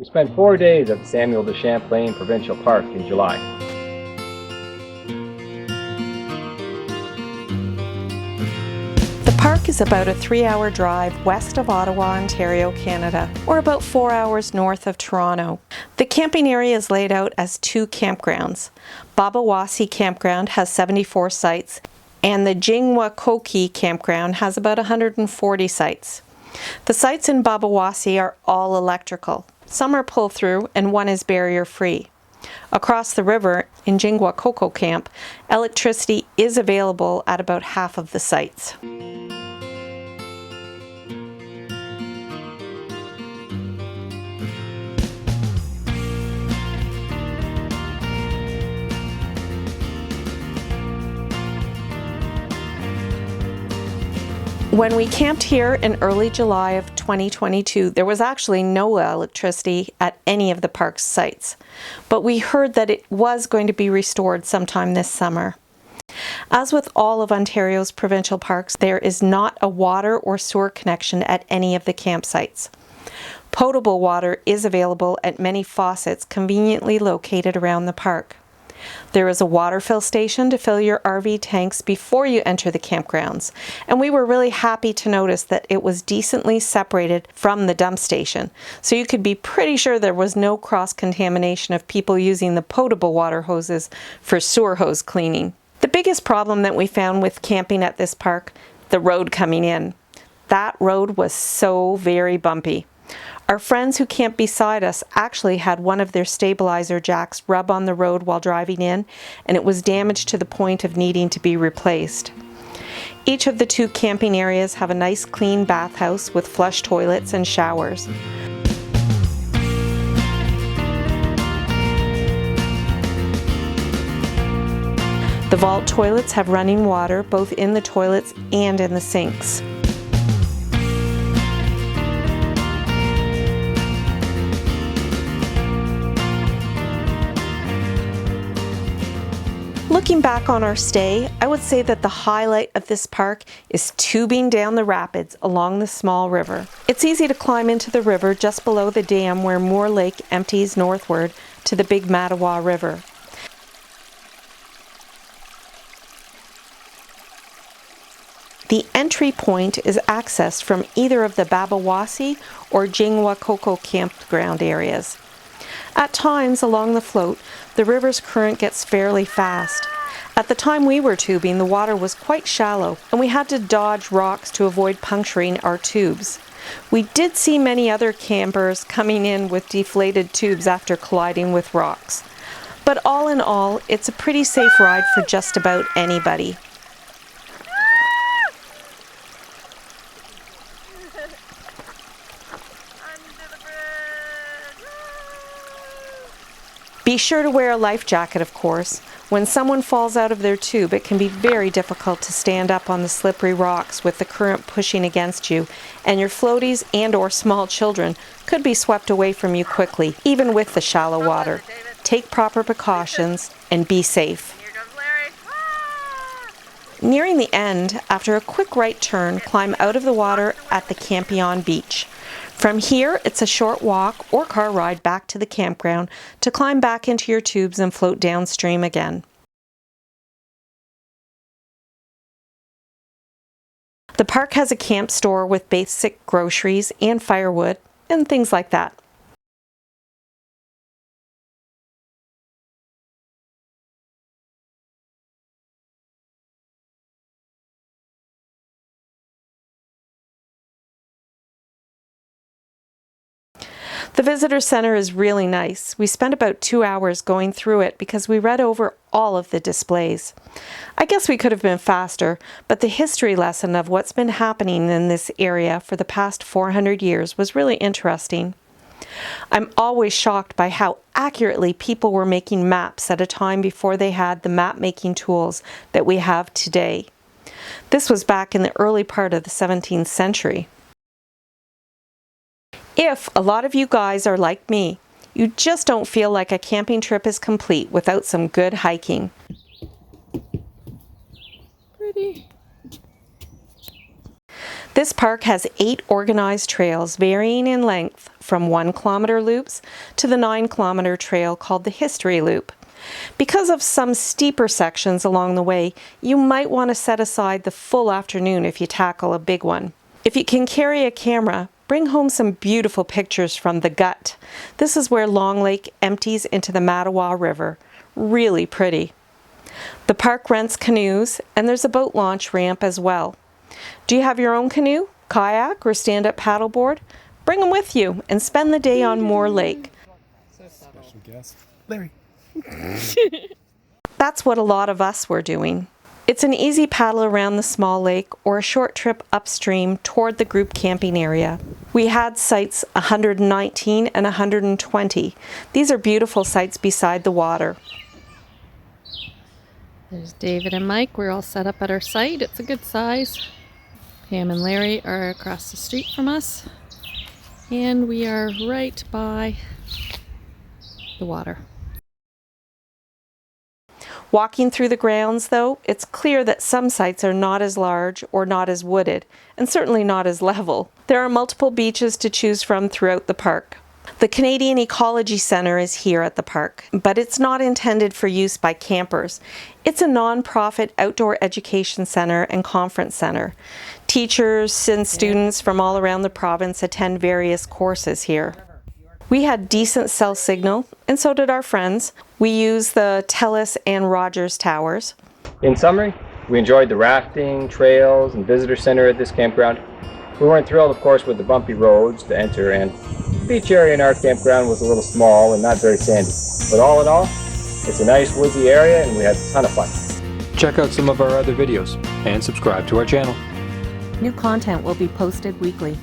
We spent 4 days at the Samuel de Champlain Provincial Park in July. The park is about a 3-hour drive west of Ottawa, Ontario, Canada, or about 4 hours north of Toronto. The camping area is laid out as 2 campgrounds. Babawasi Campground has 74 sites, and the Jingwakoke Campground has about 140 sites. The sites in Babawasi are all electrical. Some are pull-through and one is barrier-free. Across the river in Jingwakoke Camp, electricity is available at about half of the sites. When we camped here in early July of 2022, there was actually no electricity at any of the park's sites, but we heard that it was going to be restored sometime this summer. As with all of Ontario's provincial parks, there is not a water or sewer connection at any of the campsites. Potable water is available at many faucets conveniently located around the park. There is a water fill station to fill your RV tanks before you enter the campgrounds, and we were really happy to notice that it was decently separated from the dump station, so you could be pretty sure there was no cross-contamination of people using the potable water hoses for sewer hose cleaning. The biggest problem that we found with camping at this park, the road coming in. That road was so very bumpy. Our friends who camped beside us actually had one of their stabilizer jacks rub on the road while driving in, and it was damaged to the point of needing to be replaced. Each of the 2 camping areas have a nice clean bathhouse with flush toilets and showers. The vault toilets have running water both in the toilets and in the sinks. Looking back on our stay, I would say that the highlight of this park is tubing down the rapids along the small river. It's easy to climb into the river just below the dam where Moore Lake empties northward to the Big Mattawa River. The entry point is accessed from either of the Babawasi or Jingwakoke campground areas. At times along the float, the river's current gets fairly fast. At the time we were tubing, the water was quite shallow, and we had to dodge rocks to avoid puncturing our tubes. We did see many other campers coming in with deflated tubes after colliding with rocks. But all in all, it's a pretty safe ride for just about anybody. Be sure to wear a life jacket, of course. When someone falls out of their tube, it can be very difficult to stand up on the slippery rocks with the current pushing against you, and your floaties and/or small children could be swept away from you quickly, even with the shallow water. Take proper precautions and be safe. Nearing the end, after a quick right turn, climb out of the water at the Campion Beach. From here, it's a short walk or car ride back to the campground to climb back into your tubes and float downstream again. The park has a camp store with basic groceries and firewood and things like that. The visitor center is really nice. We spent about 2 hours going through it because we read over all of the displays. I guess we could have been faster, but the history lesson of what's been happening in this area for the past 400 years was really interesting. I'm always shocked by how accurately people were making maps at a time before they had the map-making tools that we have today. This was back in the early part of the 17th century. If a lot of you guys are like me, you just don't feel like a camping trip is complete without some good hiking. Pretty. This park has 8 organized trails varying in length from 1-kilometer loops to the 9-kilometer trail called the History Loop. Because of some steeper sections along the way, you might want to set aside the full afternoon if you tackle a big one. If you can carry a camera, bring home some beautiful pictures from the Gut. This is where Long Lake empties into the Mattawa River. Really pretty. The park rents canoes, and there's a boat launch ramp as well. Do you have your own canoe, kayak, or stand-up paddleboard? Bring them with you and spend the day on Moore Lake. Special guest, Larry. That's what a lot of us were doing. It's an easy paddle around the small lake or a short trip upstream toward the group camping area. We had sites 119 and 120. These are beautiful sites beside the water. There's David and Mike. We're all set up at our site. It's a good size. Pam and Larry are across the street from us. And we are right by the water. Walking through the grounds, though, it's clear that some sites are not as large or not as wooded, and certainly not as level. There are multiple beaches to choose from throughout the park. The Canadian Ecology Centre is here at the park, but it's not intended for use by campers. It's a non-profit outdoor education centre and conference centre. Teachers and students from all around the province attend various courses here. We had decent cell signal, and so did our friends. We used the Telus and Rogers towers. In summary, we enjoyed the rafting, trails, and visitor center at this campground. We weren't thrilled, of course, with the bumpy roads to enter, and the beach area in our campground was a little small and not very sandy. But all in all, it's a nice woodsy area and we had a ton of fun. Check out some of our other videos and subscribe to our channel. New content will be posted weekly.